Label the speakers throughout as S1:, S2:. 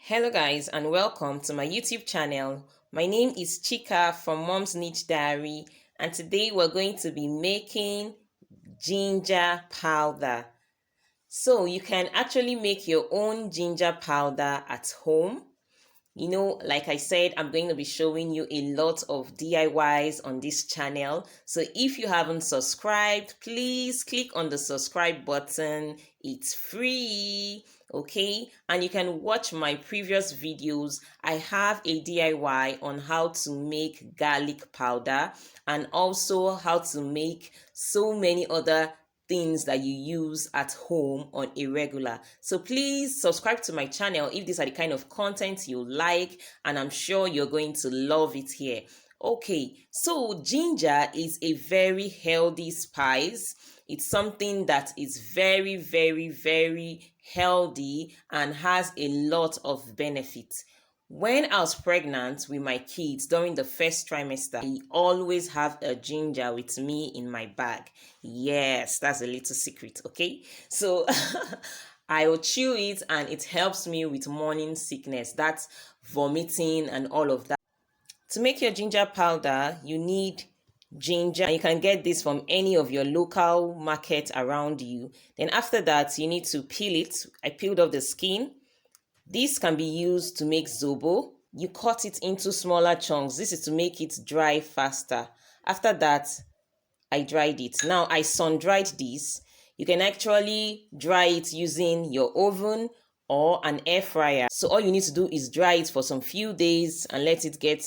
S1: Hello guys and welcome to my YouTube channel. My name is Chika from Mom's Niche Diary and today we're going to be making ginger powder. So you can actually make your own ginger powder at home. You know, like I said, I'm going to be showing you a lot of DIYs on this channel. So if you haven't subscribed, please click on the subscribe button. It's free, okay? And you can watch my previous videos. I have a DIY on how to make garlic powder and also how to make so many other things that you use at home on a regular. So please subscribe to my channel if these are the kind of content you like, and I'm sure you're going to love it here. Okay, so ginger is a very healthy spice. It's something that is very healthy and has a lot of benefits. When I was pregnant with my kids during the first trimester, I always have a ginger with me in my bag. Yes, that's a little secret, okay? So I will chew it and it helps me with morning sickness. That's vomiting and all of that. To make your ginger powder, you need ginger, and you can get this from any of your local market around you. Then after that, you need to peel it. I peeled off the skin. This can be used to make zobo. You cut it into smaller chunks. This is to make it dry faster. After that, I dried it. Now I sun-dried this. You can actually dry it using your oven or an air fryer. So all you need to do is dry it for some few days and let it get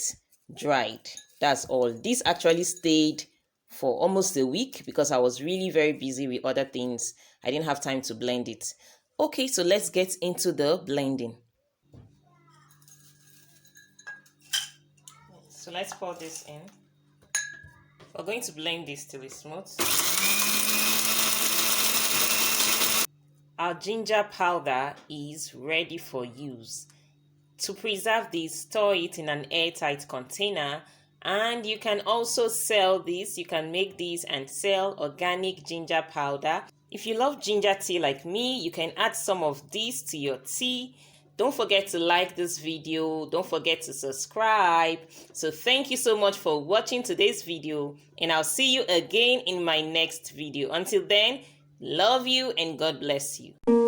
S1: dried. That's all. This actually stayed for almost a week because I was really very busy with other things. I didn't have time to blend it. Okay, so let's get into the blending. So let's pour this in. We're going to blend this till it's smooth. Our ginger powder is ready for use. To preserve this, store it in an airtight container, and you can also sell this. You can make this and sell organic ginger powder. If you love ginger tea like me, you can add some of this to your tea. Don't forget to like this video. Don't forget to subscribe. So thank you so much for watching today's video, and I'll see you again in my next video. Until then, love you and God bless you.